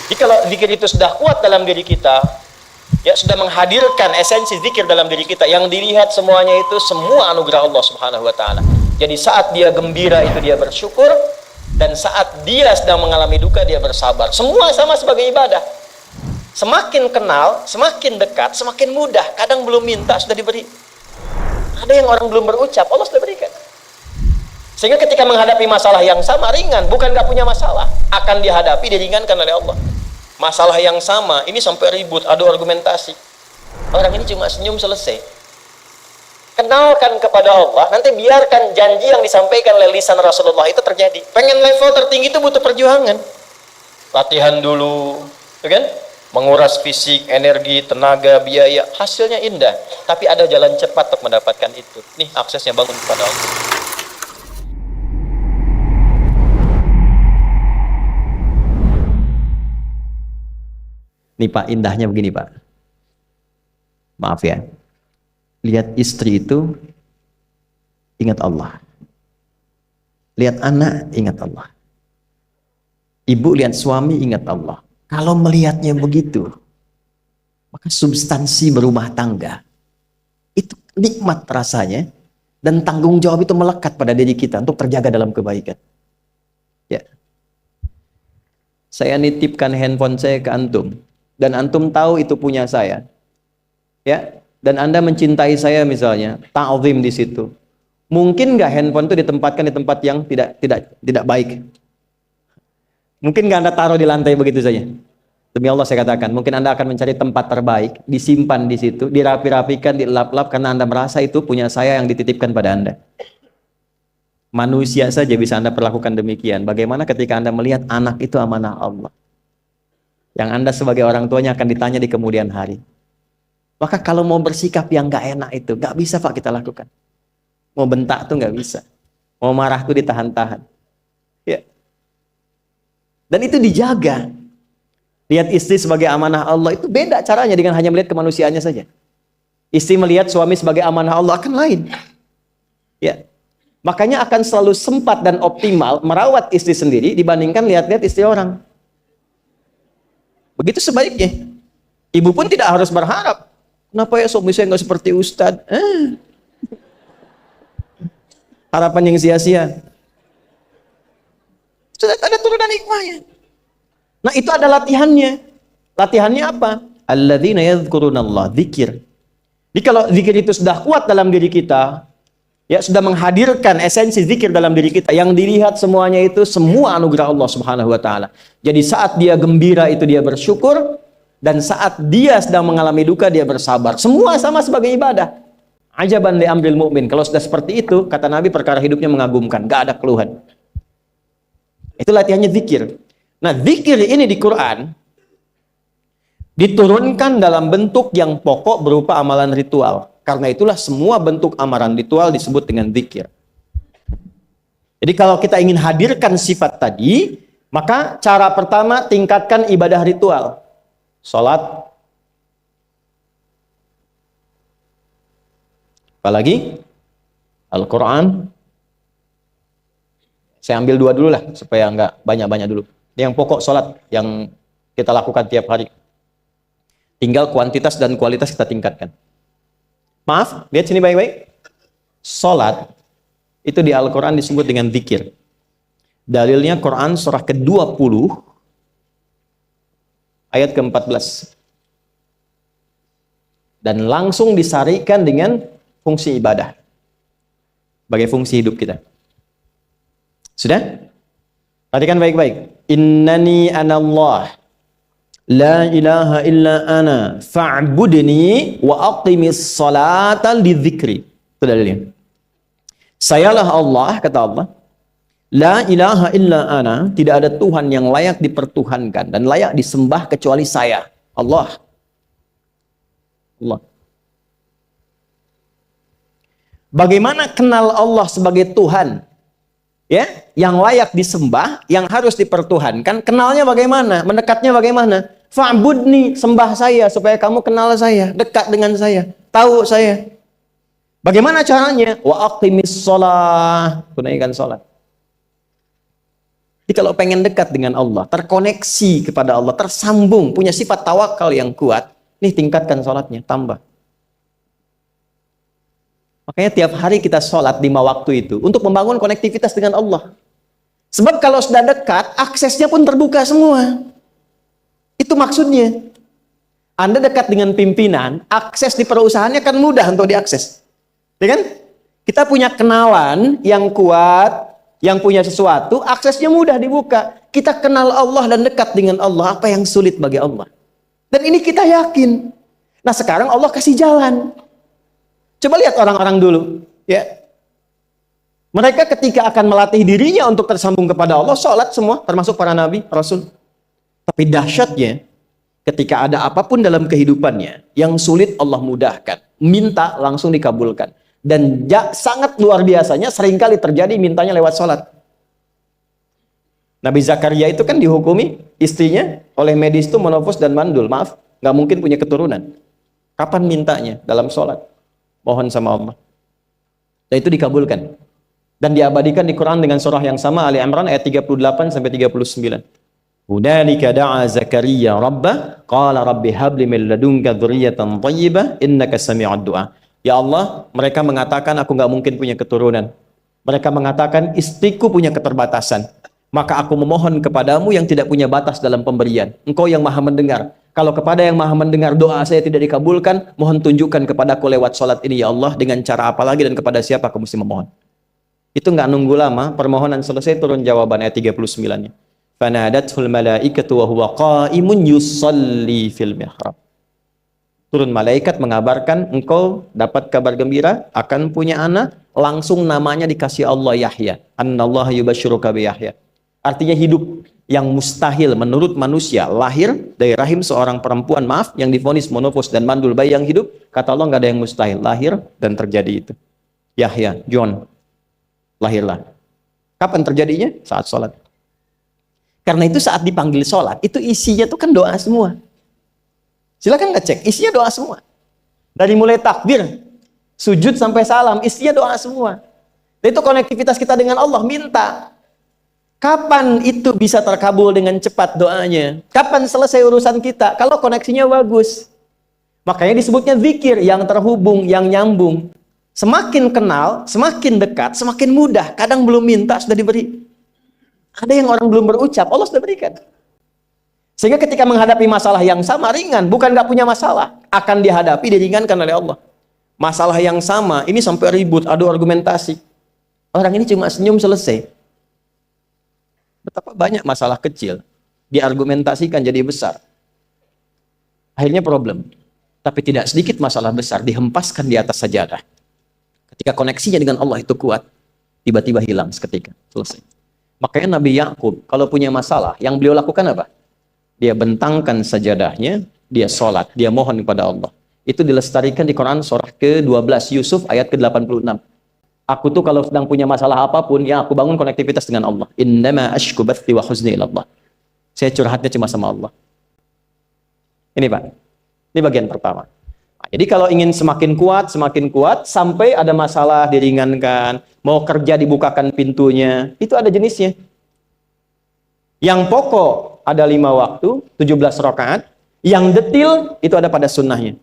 Jadi kalau zikir itu sudah kuat dalam diri kita, ya sudah menghadirkan esensi zikir dalam diri kita, yang dilihat semuanya itu semua anugerah Allah Subhanahu wa taala. Jadi saat dia gembira itu dia bersyukur, dan saat dia sedang mengalami duka dia bersabar. Semua sama sebagai ibadah. Semakin kenal, semakin dekat, semakin mudah. Kadang belum minta sudah diberi. Ada yang orang belum berucap, Allah sudah berikan. Sehingga ketika menghadapi masalah yang sama, ringan, bukan gak punya masalah, akan dihadapi, diringankan oleh Allah. Masalah yang sama, ini sampai ribut, adu argumentasi. Orang ini cuma senyum selesai. Kenalkan kepada Allah, nanti biarkan janji yang disampaikan oleh lisan Rasulullah itu terjadi. Pengen level tertinggi itu butuh perjuangan. Latihan dulu, kan? Menguras fisik, energi, tenaga, biaya, hasilnya indah. Tapi ada jalan cepat untuk mendapatkan itu. Nih aksesnya, bangun kepada Allah. Nih Pak, indahnya begini Pak. Maaf ya. Lihat istri itu, ingat Allah. Lihat anak, ingat Allah. Ibu lihat suami, ingat Allah. Kalau melihatnya begitu, maka substansi berumah tangga itu nikmat rasanya, dan tanggung jawab itu melekat pada diri kita untuk terjaga dalam kebaikan. Ya. Saya nitipkan handphone saya ke antum, dan antum tahu itu punya saya. Ya, dan Anda mencintai saya misalnya, ta'zim di situ. Mungkin nggak handphone itu ditempatkan di tempat yang tidak baik? Mungkin nggak Anda taruh di lantai begitu saja? Demi Allah saya katakan, mungkin Anda akan mencari tempat terbaik, disimpan di situ, dirapi-rapikan, dilap-lap, karena Anda merasa itu punya saya yang dititipkan pada Anda. Manusia saja bisa Anda perlakukan demikian. Bagaimana ketika Anda melihat anak itu amanah Allah, yang Anda sebagai orang tuanya akan ditanya di kemudian hari. Maka kalau mau bersikap yang nggak enak itu, nggak bisa Pak kita lakukan. Mau bentak tuh nggak bisa. Mau marah tuh ditahan-tahan. Ya. Dan itu dijaga. Lihat istri sebagai amanah Allah itu beda caranya dengan hanya melihat kemanusiaannya saja. Istri melihat suami sebagai amanah Allah akan lain. Ya. Makanya akan selalu sempat dan optimal merawat istri sendiri dibandingkan lihat-lihat istri orang. Begitu sebaiknya. Ibu pun tidak harus berharap, kenapa ya suami saya nggak seperti Ustadz? Harapan yang sia-sia. Sudah ada turunan hikmahnya. Nah itu ada latihannya. Latihannya apa? Alladzina yadhkurunallah, zikir. Jadi kalau zikir itu sudah kuat dalam diri kita, ya sudah menghadirkan esensi zikir dalam diri kita, yang dilihat semuanya itu semua anugerah Allah Subhanahu wa taala. Jadi saat dia gembira itu dia bersyukur, dan saat dia sedang mengalami duka dia bersabar. Semua sama sebagai ibadah. Ajaban li amril mu'min. Kalau sudah seperti itu, kata Nabi, perkara hidupnya mengagumkan, gak ada keluhan. Itu latihannya zikir. Nah, zikir ini di Quran diturunkan dalam bentuk yang pokok berupa amalan ritual. Karena itulah semua bentuk amalan ritual disebut dengan zikir. Jadi kalau kita ingin hadirkan sifat tadi, maka cara pertama tingkatkan ibadah ritual. Salat. Apalagi? Al-Quran. Saya ambil dua dulu lah, supaya nggak banyak-banyak dulu. Yang pokok salat yang kita lakukan tiap hari. Tinggal kuantitas dan kualitas kita tingkatkan. Maaf, lihat sini baik-baik. Salat itu di Al-Quran disebut dengan zikir. Dalilnya Quran surah ke-20 ayat ke-14. Dan langsung disarikan dengan fungsi ibadah sebagai fungsi hidup kita. Sudah? Perhatikan baik-baik. Innani anallah la ilaha illa ana fa'budni wa aqimis salata lidzikri. Itu dalilnya. Sayalah Allah, kata Allah. La ilaha illa ana, tidak ada Tuhan yang layak dipertuhankan dan layak disembah kecuali saya, Allah. Allah. Bagaimana kenal Allah sebagai Tuhan? Ya, yang layak disembah, yang harus dipertuhankan, kenalnya bagaimana? Mendekatnya bagaimana? Fa'budni, sembah saya supaya kamu kenal saya, dekat dengan saya, tahu saya. Bagaimana caranya? Wa aqimis shalah, tunaikan salat. Jadi kalau pengen dekat dengan Allah, terkoneksi kepada Allah, tersambung, punya sifat tawakal yang kuat, nih tingkatkan sholatnya, tambah. Makanya tiap hari kita sholat 5 waktu itu untuk membangun konektivitas dengan Allah. Sebab kalau sudah dekat, aksesnya pun terbuka semua. Itu maksudnya. Anda dekat dengan pimpinan, akses di perusahaannya kan mudah untuk diakses. Ya kan? Kita punya kenalan yang kuat, yang punya sesuatu, aksesnya mudah dibuka. Kita kenal Allah dan dekat dengan Allah, apa yang sulit bagi Allah. Dan ini kita yakin. Nah sekarang Allah kasih jalan. Coba lihat orang-orang dulu. Ya. Mereka ketika akan melatih dirinya untuk tersambung kepada Allah, sholat semua, termasuk para nabi, rasul. Tapi dahsyatnya, ketika ada apapun dalam kehidupannya, yang sulit Allah mudahkan. Minta langsung dikabulkan. Dan sangat luar biasanya seringkali terjadi mintanya lewat sholat. Nabi Zakaria itu kan dihukumi istrinya oleh medis itu menopause dan mandul. Maaf, nggak mungkin punya keturunan. Kapan mintanya? Dalam sholat. Mohon sama Allah. Dan itu dikabulkan. Dan diabadikan di Quran dengan surah yang sama, Ali Imran ayat 38 sampai 39. Hunalika da'a Zakaria rabbah qala rabbi habli min ladunka dzurriyyatan thayyibah innaka sami'ud du'a. Ya Allah, mereka mengatakan aku nggak mungkin punya keturunan. Mereka mengatakan istriku punya keterbatasan. Maka aku memohon kepadamu yang tidak punya batas dalam pemberian. Engkau yang maha mendengar. Kalau kepada yang maha mendengar doa saya tidak dikabulkan, mohon tunjukkan kepadaku lewat sholat ini ya Allah, dengan cara apa lagi dan kepada siapa aku mesti memohon. Itu nggak nunggu lama, permohonan selesai turun jawaban ayat 39-nya. Fanadathul malaikatu wa huwa qa'imun yusalli fil mihrab. Turun malaikat mengabarkan engkau dapat kabar gembira akan punya anak, langsung namanya dikasih Allah Yahya. Annallaha yubasyiruka bi Yahya. Artinya hidup yang mustahil menurut manusia, lahir dari rahim seorang perempuan, maaf, yang divonis monopause dan mandul, bayi yang hidup, kata Allah nggak ada yang mustahil, lahir dan terjadi itu. Yahya, John, lahirlah. Kapan terjadinya? Saat sholat. Karena itu saat dipanggil sholat, itu isinya tuh kan doa semua. Silakan ngecek, isinya doa semua. Dari mulai takbir, sujud sampai salam, isinya doa semua. Dan itu konektivitas kita dengan Allah, minta. Kapan itu bisa terkabul dengan cepat doanya? Kapan selesai urusan kita? Kalau koneksinya bagus. Makanya disebutnya zikir, yang terhubung, yang nyambung. Semakin kenal, semakin dekat, semakin mudah. Kadang belum minta, sudah diberi. Ada yang orang belum berucap, Allah sudah berikan. Sehingga ketika menghadapi masalah yang sama, ringan, bukan nggak punya masalah, akan dihadapi, diringankan oleh Allah. Masalah yang sama, ini sampai ribut, adu argumentasi. Orang ini cuma senyum selesai. Betapa banyak masalah kecil, diargumentasikan jadi besar. Akhirnya problem. Tapi tidak sedikit masalah besar, dihempaskan di atas sajadah. Ketika koneksinya dengan Allah itu kuat, tiba-tiba hilang seketika, selesai. Makanya Nabi Yakub, kalau punya masalah, yang beliau lakukan apa? Dia bentangkan sajadahnya, dia sholat, dia mohon kepada Allah. Itu dilestarikan di Quran surah ke-12 Yusuf ayat ke-86. Aku tuh kalau sedang punya masalah apapun, ya aku bangun konektivitas dengan Allah. Innama ashku bathi wa huzni ilallah. Saya curhatnya cuma sama Allah. Ini Pak, ini bagian pertama. Nah, jadi kalau ingin semakin kuat, sampai ada masalah diringankan, mau kerja dibukakan pintunya, itu ada jenisnya. Yang pokok ada 5 waktu, 17 rakaat. Yang detil itu ada pada sunnahnya.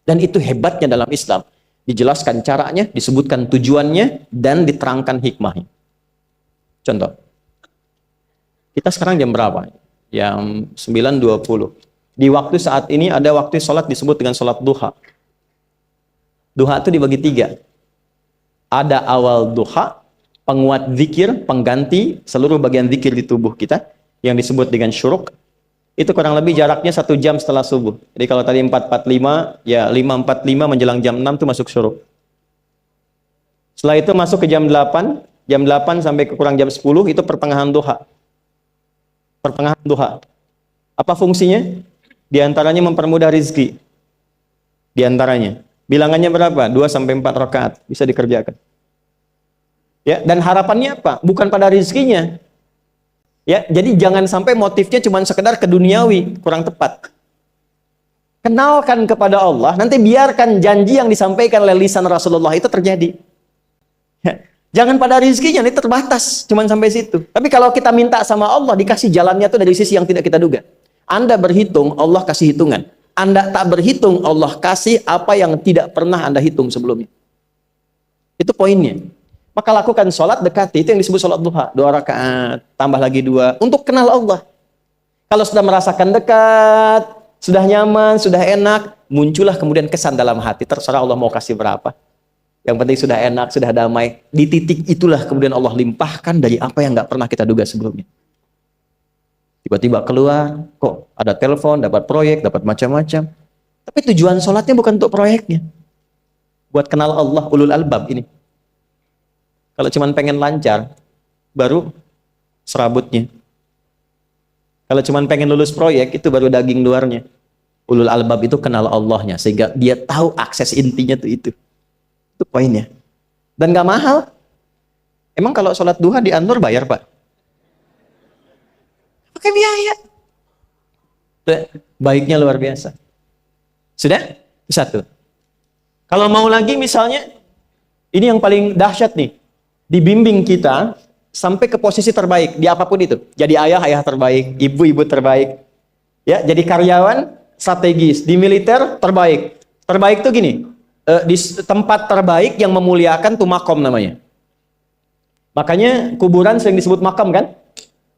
Dan itu hebatnya dalam Islam. Dijelaskan caranya, disebutkan tujuannya, dan diterangkan hikmahnya. Contoh. Kita sekarang jam berapa? Jam 9.20. Di waktu saat ini ada waktu sholat disebut dengan sholat duha. Duha itu dibagi 3. Ada awal duha, penguat zikir, pengganti seluruh bagian zikir di tubuh kita, yang disebut dengan syuruk. Itu kurang lebih jaraknya 1 jam setelah subuh. Jadi kalau tadi 4.45, ya 5.45 menjelang jam 6 itu masuk syuruk. Setelah itu masuk ke jam 8 sampai ke kurang jam 10 itu pertengahan duha. Pertengahan duha. Apa fungsinya? Di antaranya mempermudah rizki. Di antaranya. Bilangannya berapa? 2 sampai 4 rakaat bisa dikerjakan. Ya, dan harapannya apa? Bukan pada rizkinya. Ya, jadi jangan sampai motifnya cuma sekedar ke duniawi, kurang tepat. Kenalkan kepada Allah, nanti biarkan janji yang disampaikan oleh lisan Rasulullah itu terjadi. Ya, Jangan pada rizkinya, ini terbatas, cuman sampai situ. Tapi kalau kita minta sama Allah, dikasih jalannya tuh dari sisi yang tidak kita duga. Anda berhitung, Allah kasih hitungan. Anda tak berhitung, Allah kasih apa yang tidak pernah Anda hitung sebelumnya. Itu poinnya. Maka lakukan sholat dekati, itu yang disebut sholat duha. 2 rakaat, tambah lagi 2, untuk kenal Allah. Kalau sudah merasakan dekat, sudah nyaman, sudah enak, muncullah kemudian kesan dalam hati. Terserah Allah mau kasih berapa. Yang penting sudah enak, sudah damai. Di titik itulah kemudian Allah limpahkan dari apa yang nggak pernah kita duga sebelumnya. Tiba-tiba keluar, kok ada telepon, dapat proyek, dapat macam-macam. Tapi tujuan sholatnya bukan untuk proyeknya. Buat kenal Allah, ulul albab ini. Kalau cuma pengen lancar, baru serabutnya. Kalau cuma pengen lulus proyek, itu baru daging luarnya. Ulul albab itu kenal Allahnya, sehingga dia tahu akses intinya tuh itu. Itu poinnya. Dan gak mahal. Emang kalau sholat duha di An-Nur bayar, Pak? Pakai biaya. Baiknya luar biasa. Sudah? Satu. Kalau mau lagi misalnya, ini yang paling dahsyat nih. Dibimbing kita sampai ke posisi terbaik di apapun itu. Jadi ayah terbaik, ibu terbaik. Ya, jadi karyawan strategis, di militer terbaik. Terbaik tuh gini. Di tempat terbaik yang memuliakan tuh makom namanya. Makanya kuburan sering disebut makam kan?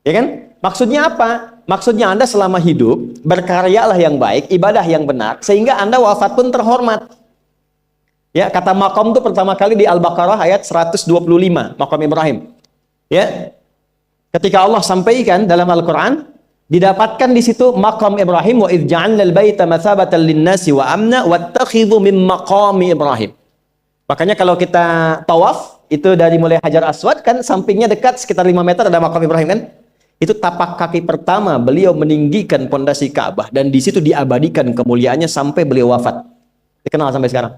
Ya kan? Maksudnya apa? Maksudnya Anda selama hidup berkaryalah yang baik, ibadah yang benar, sehingga Anda wafat pun terhormat. Ya, kata makom itu pertama kali di Al-Baqarah ayat 125, makom Ibrahim. Ya. Ketika Allah sampaikan dalam Al-Qur'an, didapatkan di situ maqam Ibrahim, wa idz ja'alna al-baita mathabatan lin-nasi wa amna wattakhidhu min maqami Ibrahim. Makanya kalau kita tawaf itu dari mulai Hajar Aswad kan sampingnya dekat sekitar 5 meter ada maqam Ibrahim kan? Itu tapak kaki pertama beliau meninggikan pondasi Ka'bah dan di situ diabadikan kemuliaannya sampai beliau wafat. Dikenal sampai sekarang.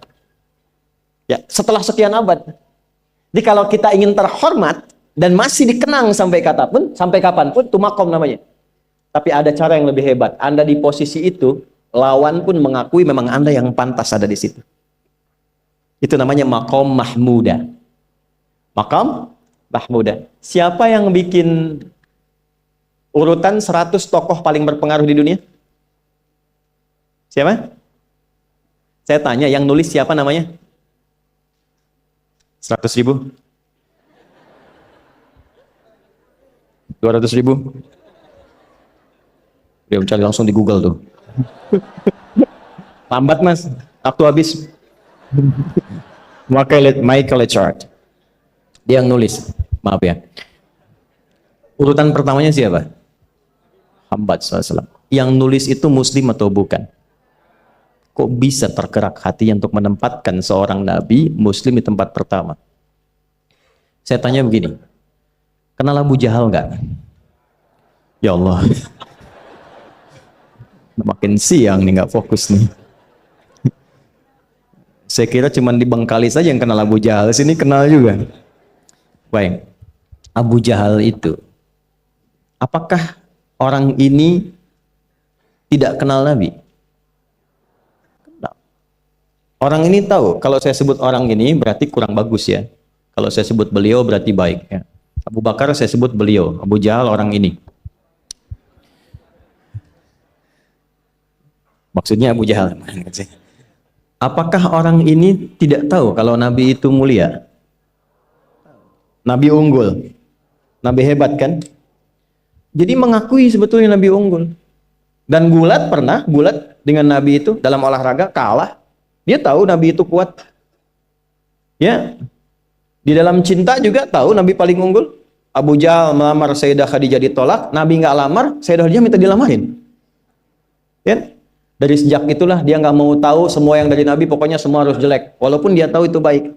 Ya, setelah sekian abad. Jadi kalau kita ingin terhormat dan masih dikenang sampai kapanpun itu maqam namanya. Tapi ada cara yang lebih hebat. Anda di posisi itu, lawan pun mengakui memang Anda yang pantas ada di situ. Itu namanya maqam mahmuda. Maqam mahmuda. Siapa yang bikin urutan 100 tokoh paling berpengaruh di dunia? Siapa? Saya tanya, yang nulis siapa namanya? 100.000? 200.000? Dia mencari langsung di Google tuh. Lambat mas, waktu habis. Michael Chart. Dia yang nulis, maaf ya. Urutan pertamanya siapa? Muhammad SAW. Yang nulis itu muslim atau bukan? Kok bisa tergerak hatinya untuk menempatkan seorang nabi muslim di tempat pertama? Saya tanya begini, kenal Abu Jahal nggak? Ya Allah. Makin siang nih nggak fokus nih. Saya kira cuma di Bengkali saja yang kenal Abu Jahal, sini kenal juga. Baik, Abu Jahal itu, apakah orang ini tidak kenal Nabi? Kenal. Orang ini tahu, kalau saya sebut orang ini berarti kurang bagus ya. Kalau saya sebut beliau berarti baik ya. Abu Bakar saya sebut beliau, Abu Jahal orang ini. Maksudnya Abu Jahal. Apakah orang ini tidak tahu kalau Nabi itu mulia? Nabi unggul. Nabi hebat kan? Jadi mengakui sebetulnya Nabi unggul. Dan gulat dengan Nabi itu dalam olahraga kalah. Dia tahu Nabi itu kuat. Ya. Di dalam cinta juga tahu Nabi paling unggul. Abu Jahal melamar Sayyidah Khadijah ditolak, Nabi nggak lamar, Sayyidah Khadijah minta dilamarin. Ya. Dari sejak itulah dia nggak mau tahu semua yang dari Nabi, pokoknya semua harus jelek. Walaupun dia tahu itu baik.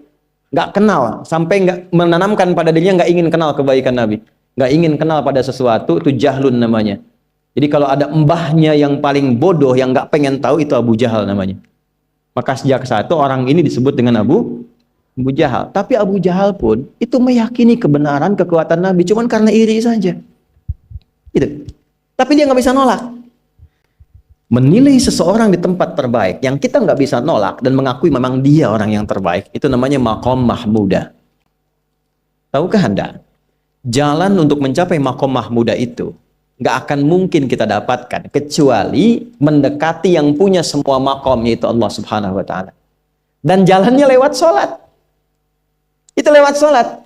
Nggak kenal, sampai nggak menanamkan pada dirinya nggak ingin kenal kebaikan Nabi. Nggak ingin kenal pada sesuatu, itu jahlun namanya. Jadi kalau ada mbahnya yang paling bodoh, yang nggak pengen tahu, itu Abu Jahal namanya. Maka sejak saat itu orang ini disebut dengan Abu Jahal. Tapi Abu Jahal pun itu meyakini kebenaran, kekuatan Nabi, cuman karena iri saja. Gitu. Tapi dia nggak bisa nolak. Menilai seseorang di tempat terbaik yang kita nggak bisa nolak dan mengakui memang dia orang yang terbaik, itu namanya maqam mahmuda. Tahukah Anda, jalan untuk mencapai makom mahmudah itu nggak akan mungkin kita dapatkan kecuali mendekati yang punya semua makom, yaitu Allah Subhanahu wa Ta'ala. Dan jalannya lewat sholat. Itu lewat sholat.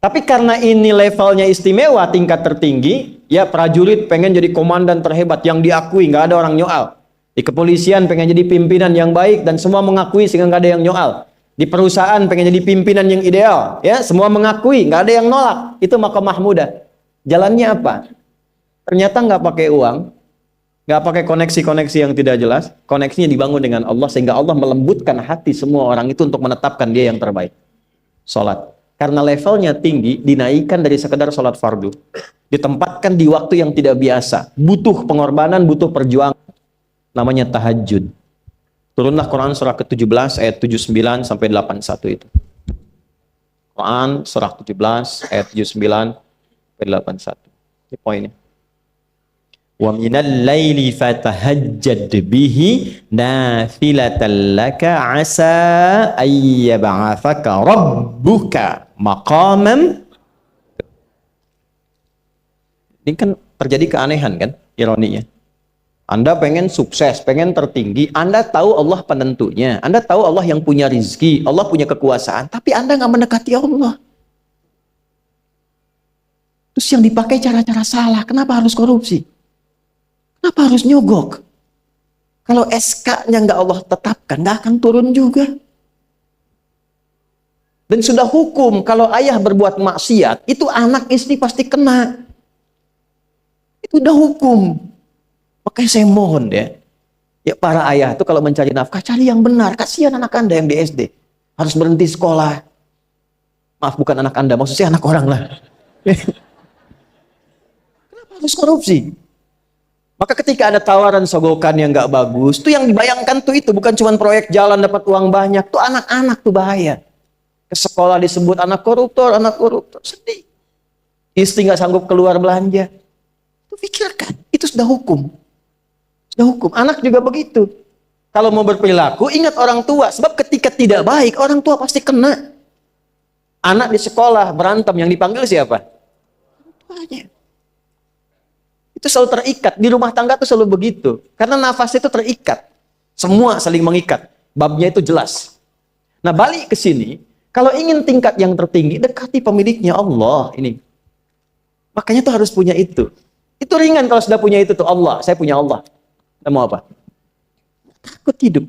Tapi karena ini levelnya istimewa, tingkat tertinggi, ya prajurit pengen jadi komandan terhebat yang diakui, nggak ada orang nyoal. Di kepolisian pengen jadi pimpinan yang baik dan semua mengakui sehingga nggak ada yang nyoal. Di perusahaan pengen jadi pimpinan yang ideal, ya semua mengakui, nggak ada yang nolak. Itu makom mahmudah. Jalannya apa? Ternyata nggak pakai uang, nggak pakai koneksi-koneksi yang tidak jelas. Koneksinya dibangun dengan Allah sehingga Allah melembutkan hati semua orang itu untuk menetapkan dia yang terbaik. Salat. Karena levelnya tinggi, dinaikkan dari sekedar salat fardu. Ditempatkan di waktu yang tidak biasa. Butuh pengorbanan, butuh perjuangan. Namanya tahajud. Turunlah Quran surah ke-17 ayat 79 sampai 81 itu. Quran surah 17 ayat 79 sampai 81. Ini poinnya. Wa minal laili fatahajjad bihi nafilatan laka asa ayyab'athaka rabbuka maqaman. Ini kan terjadi keanehan kan, ironinya. Anda pengen sukses, pengen tertinggi, Anda tahu Allah penentunya, Anda tahu Allah yang punya rizki, Allah punya kekuasaan, tapi Anda nggak mendekati Allah. Terus yang dipakai cara-cara salah, kenapa harus korupsi? Kenapa harus nyogok? Kalau SK-nya nggak Allah tetapkan, nggak akan turun juga. Dan sudah hukum, kalau ayah berbuat maksiat, itu anak istri pasti kena. Itu udah hukum. Makanya saya mohon ya para ayah itu kalau mencari nafkah, cari yang benar. Kasihan anak Anda yang di SD. Harus berhenti sekolah. Maaf, bukan anak Anda, maksudnya anak orang lah. Kenapa harus korupsi? Maka ketika ada tawaran sogokan yang nggak bagus, tuh yang dibayangkan tuh itu bukan cuma proyek jalan dapat uang banyak, tuh anak-anak tuh bahaya. Ke sekolah disebut anak koruptor, sedih. Istri nggak sanggup keluar belanja. Tuh pikirkan, itu sudah hukum. Sudah hukum. Anak juga begitu. Kalau mau berperilaku, ingat orang tua. Sebab ketika tidak baik, orang tua pasti kena. Anak di sekolah berantem, yang dipanggil siapa? Orang tuanya. Itu selalu terikat. Di rumah tangga itu selalu begitu. Karena nafas itu terikat. Semua saling mengikat. Babnya itu jelas. Nah, balik ke sini. Kalau ingin tingkat yang tertinggi, dekati pemiliknya Allah. Ini. Makanya tuh harus punya itu. Itu ringan kalau sudah punya itu tuh Allah. Saya punya Allah. Kita mau apa? Takut hidup.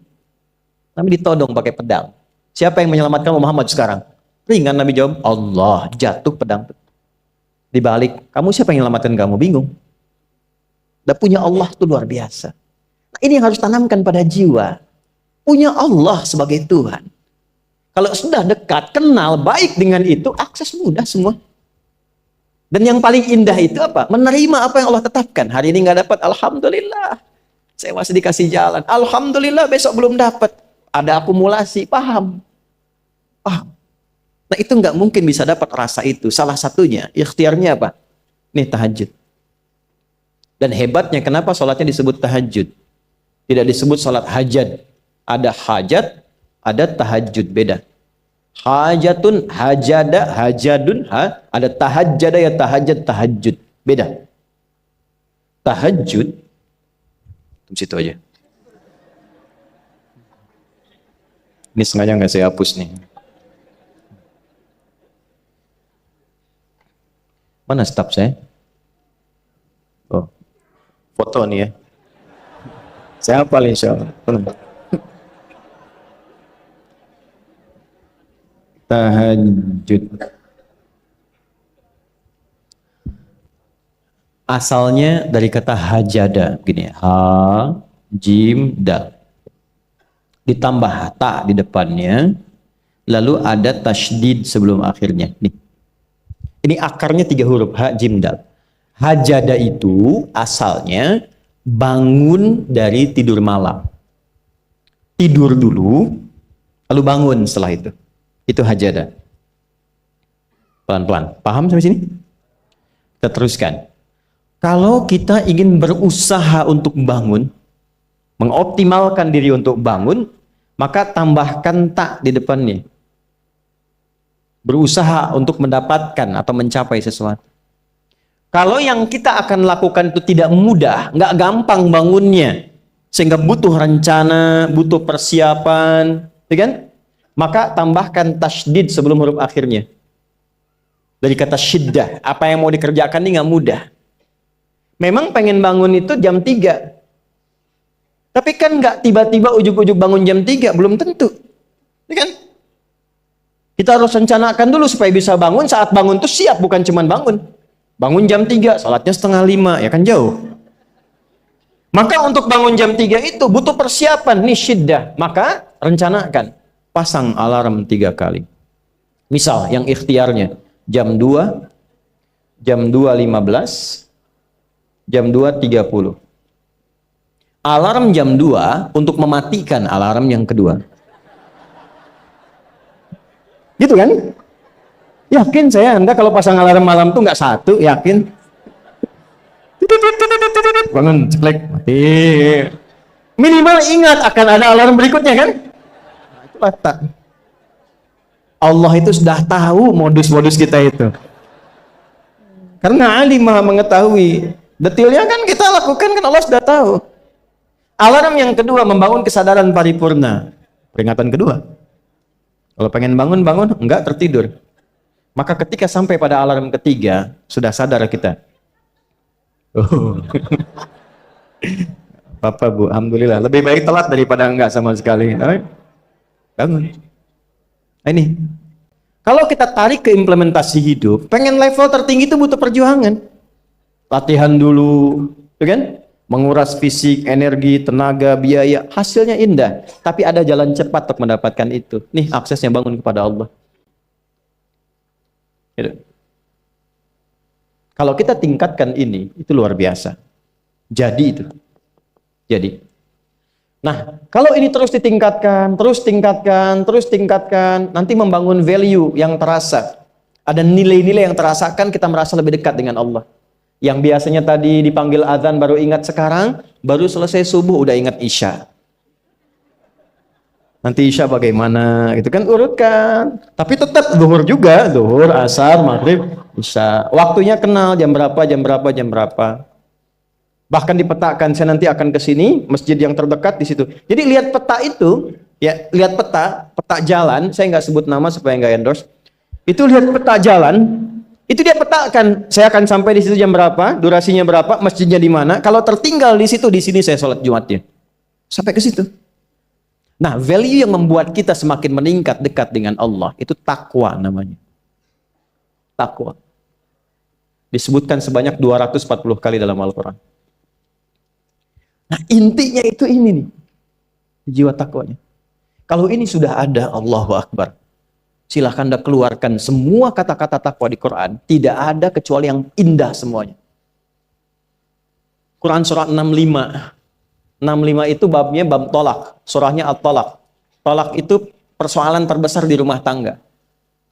Nabi ditodong pakai pedang. Siapa yang menyelamatkan Muhammad sekarang? Ringan Nabi jawab, Allah. Jatuh pedang. Dibalik, kamu siapa yang menyelamatkan kamu? Bingung. Udah punya Allah itu luar biasa. Nah, ini yang harus tanamkan pada jiwa. Punya Allah sebagai Tuhan. Kalau sudah dekat, kenal, baik dengan itu, akses mudah semua. Dan yang paling indah itu apa? Menerima apa yang Allah tetapkan. Hari ini nggak dapat, alhamdulillah. Saya masih dikasih jalan. Alhamdulillah, besok belum dapat. Ada akumulasi, paham. Nah, itu nggak mungkin bisa dapat rasa itu. Salah satunya, ikhtiarnya apa? Nih, tahajud. Dan hebatnya, kenapa sholatnya disebut tahajud? Tidak disebut sholat hajat. Ada hajat, ada tahajud, beda. Hajatun, hajada, hajadun, ada tahajjada ya tahajjud, tahajud. Beda. Tahajud, di situ aja. Ini sengaja nggak saya hapus nih. Mana staf saya? Oh, foto nih ya. Saya hafal insya Allah. Tahajud. Asalnya dari kata hajada, begini, ha, jim, dal. Ditambah ta di depannya, lalu ada tasydid sebelum akhirnya. Nih. Ini akarnya 3 huruf, ha, jim, dal. Hajada itu asalnya bangun dari tidur malam. Tidur dulu, lalu bangun setelah itu. Itu hajada. Pelan-pelan. Paham sampai sini? Kita teruskan. Kalau kita ingin berusaha untuk bangun, mengoptimalkan diri untuk bangun, maka tambahkan tak di depannya. berusaha untuk mendapatkan atau mencapai sesuatu. Kalau yang kita akan lakukan itu tidak mudah, nggak gampang bangunnya, sehingga butuh rencana, butuh persiapan, ya kan? Maka tambahkan tasydid sebelum huruf akhirnya. Dari kata syiddah, apa yang mau dikerjakan ini nggak mudah. Memang pengen bangun itu jam 3. Tapi kan nggak tiba-tiba ujuk-ujuk bangun jam 3, belum tentu. Ya kan? Kita harus rencanakan dulu supaya bisa bangun, saat bangun itu siap, bukan cuma bangun. Bangun jam 3, salatnya 4:30, ya kan jauh. Maka untuk bangun jam 3 itu butuh persiapan, nih syiddah. Maka rencanakan, pasang alarm 3 kali. Misal yang ikhtiarnya jam 2, jam 2.15, jam 2.30. Alarm jam 2 untuk mematikan alarm yang kedua. Gitu kan? Yakin saya Anda kalau pasang alarm malam tuh nggak satu, yakin? Bangun, ceklek, mati. Minimal ingat akan ada alarm berikutnya kan? Nah, itulah tak. Allah itu sudah tahu modus-modus kita itu. Karena alim maha mengetahui. Detailnya kan kita lakukan kan Allah sudah tahu. Alarm yang kedua membangun kesadaran paripurna. Peringatan kedua. Kalau pengen bangun, enggak tertidur. Maka ketika sampai pada alarm ketiga, sudah sadar kita. Oh. Bapak, Bu, alhamdulillah. Lebih baik telat daripada enggak sama sekali. Bangun. Ini. Kalau kita tarik ke implementasi hidup, pengen level tertinggi itu butuh perjuangan. Latihan dulu, kan? Menguras fisik, energi, tenaga, biaya. Hasilnya indah. Tapi ada jalan cepat untuk mendapatkan itu. Nih, aksesnya bangun kepada Allah. Gitu. Kalau kita tingkatkan ini, itu luar biasa. Jadi itu. Jadi. Nah, kalau ini terus ditingkatkan, nanti membangun value yang terasa. Ada nilai-nilai yang terasakan, kita merasa lebih dekat dengan Allah. Yang biasanya tadi dipanggil azan baru ingat sekarang, baru selesai subuh udah ingat isya. Nanti isya bagaimana, gitu kan, urutkan. Tapi tetap zuhur juga, zuhur, asar, maghrib, isya. Waktunya kenal, jam berapa. Bahkan dipetakan, saya nanti akan ke sini, masjid yang terdekat di situ. Jadi lihat peta itu, ya lihat peta jalan, saya nggak sebut nama supaya nggak endorse. Itu lihat peta jalan, itu dia petakan, saya akan sampai di situ jam berapa, durasinya berapa, masjidnya di mana. Kalau tertinggal di situ, di sini saya sholat Jumatnya. Sampai ke situ. Nah, value yang membuat kita semakin meningkat dekat dengan Allah, itu takwa namanya. Takwa. Disebutkan sebanyak 240 kali dalam Al-Quran. Nah, intinya itu ini nih. Jiwa takwanya. Kalau ini sudah ada, Allahu Akbar. Silahkan Anda keluarkan semua kata-kata takwa di Quran. Tidak ada kecuali yang indah semuanya. Quran surah 65. 65 itu babnya bab tolak. Surahnya at-tolak. Tolak itu persoalan terbesar di rumah tangga.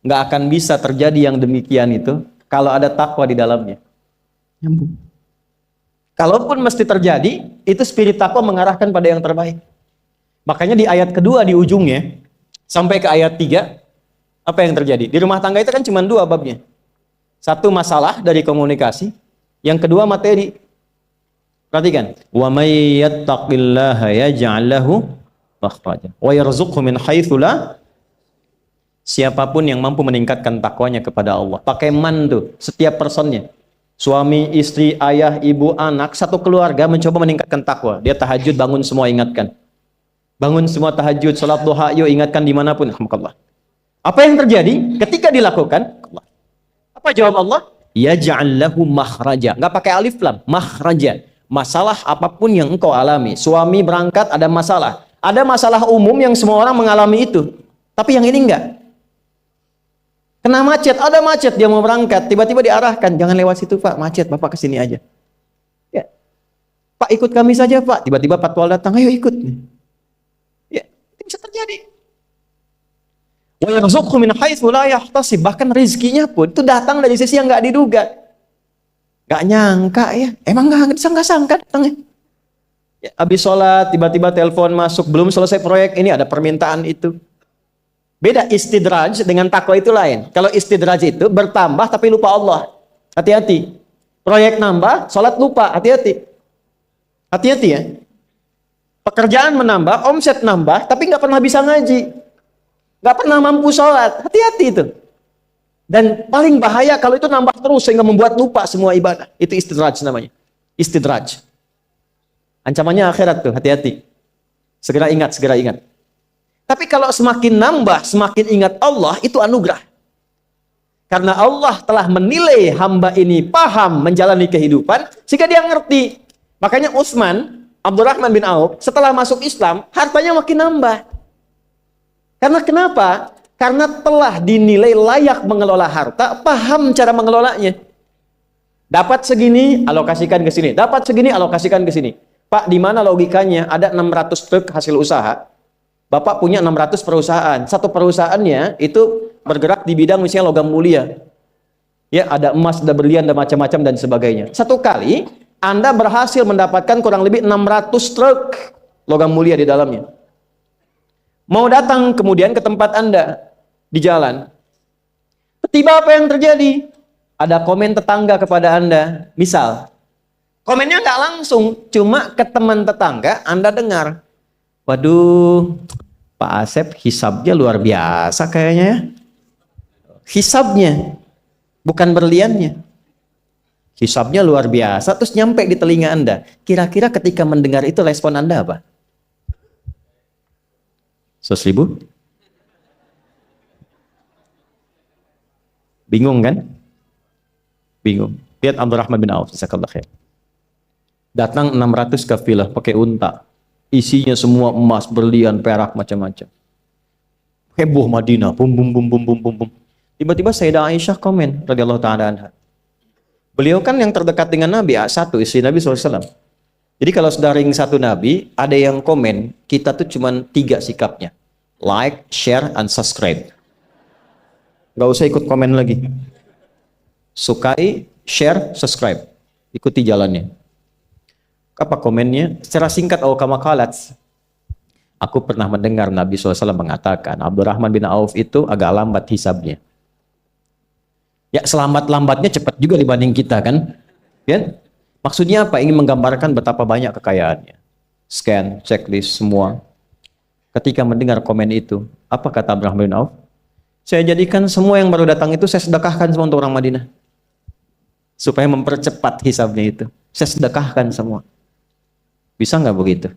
Nggak akan bisa terjadi yang demikian itu kalau ada takwa di dalamnya. Nyambung. Kalaupun mesti terjadi, itu spirit takwa mengarahkan pada yang terbaik. Makanya di ayat kedua di ujungnya, sampai ke ayat 3, apa yang terjadi? Di rumah tangga itu kan cuma 2 babnya. Satu masalah dari komunikasi, yang kedua materi. Perhatikan, wa may yattaqillaha yaj'al lahu makhraja wa yarzuqhu min haitsu la. Siapapun yang mampu meningkatkan takwanya kepada Allah, pakai man tuh, setiap personnya. Suami, istri, ayah, ibu, anak, satu keluarga mencoba meningkatkan takwa. Dia tahajud, bangun semua ingatkan. Bangun semua tahajud, salat duha, yuk ingatkan dimanapun. Alhamdulillah. Apa yang terjadi? Ketika dilakukan, apa jawab Allah? Yaj'al lahu makhraja. Enggak pakai alif lam, makhraja. Masalah apapun yang engkau alami. Suami berangkat ada masalah. Ada masalah umum yang semua orang mengalami itu. Tapi yang ini enggak. Kena macet, ada macet, dia mau berangkat. Tiba-tiba diarahkan, jangan lewat situ Pak, macet, Bapak kesini aja. Ya. Pak ikut kami saja Pak. Tiba-tiba patwal datang, ayo ikut. Ya, itu bisa terjadi. Wa yarzuqhu min haitsu la yahtasib. Bahkan rezekinya pun itu datang dari sisi yang enggak diduga. Gak nyangka ya, emang gak sangka datangnya. Ya, habis sholat, tiba-tiba telepon masuk, belum selesai proyek, ini ada permintaan itu. Beda istidraj dengan takwa itu lain. Kalau istidraj itu bertambah tapi lupa Allah. Hati-hati. Proyek nambah, sholat lupa. Hati-hati. Hati-hati ya. Pekerjaan menambah, omset nambah, tapi nggak pernah bisa ngaji. Nggak pernah mampu sholat. Hati-hati itu. Dan paling bahaya kalau itu nambah terus sehingga membuat lupa semua ibadah. Itu istidraj namanya. Istidraj. Ancamannya akhirat tuh, hati-hati. Segera ingat, segera ingat. Tapi kalau semakin nambah, semakin ingat Allah, itu anugerah. Karena Allah telah menilai hamba ini paham menjalani kehidupan, sehingga dia ngerti. Makanya Utsman, Abdurrahman bin Auf, setelah masuk Islam, hartanya makin nambah. Karena kenapa? Karena telah dinilai layak mengelola harta, paham cara mengelolanya. Dapat segini, alokasikan ke sini. Dapat segini, alokasikan ke sini. Pak, di mana logikanya ada 600 truk hasil usaha? Bapak punya 600 perusahaan. Satu perusahaannya itu bergerak di bidang misalnya logam mulia. Ya, ada emas, ada berlian, ada macam-macam dan sebagainya. Satu kali Anda berhasil mendapatkan kurang lebih 600 truk logam mulia di dalamnya. Mau datang kemudian ke tempat Anda di jalan. Tiba apa yang terjadi? Ada komen tetangga kepada Anda. Misal, komennya nggak langsung, cuma ke teman tetangga Anda dengar. Waduh, Pak Asep hisabnya luar biasa kayaknya ya. Hisabnya, bukan berliannya. Hisabnya luar biasa, terus nyampe di telinga Anda. Kira-kira ketika mendengar itu respon Anda apa? 100.000? Bingung kan? Bingung. Lihat Abdurrahman bin Auf, jazakallahu khair. Datang 600 kafilah pakai unta. Isinya semua emas, berlian, perak, macam-macam. Heboh Madinah, bum bum bum bum bum bum bum. Tiba-tiba Sayyidah Aisyah komen radhiyallahu taala anha. Beliau kan yang terdekat dengan Nabi, satu istri Nabi SAW. Jadi kalau sudah ring satu Nabi, ada yang komen, kita tuh cuma 3 sikapnya. Like, share, and subscribe. Gak usah ikut komen lagi. Sukai, share, subscribe. Ikuti jalannya. Apa komennya? Secara singkat, kama qalat. Aku pernah mendengar Nabi SAW mengatakan, Abdurrahman bin Auf itu agak lambat hisabnya. Ya, selamat-lambatnya cepat juga dibanding kita kan? Ya? Maksudnya apa? Ingin menggambarkan betapa banyak kekayaannya. Scan, checklist, semua. Ketika mendengar komen itu, apa kata Abdurrahman bin Auf? Saya jadikan semua yang baru datang itu saya sedekahkan semua untuk orang Madinah. Supaya mempercepat hisabnya itu. Saya sedekahkan semua. Bisa nggak begitu?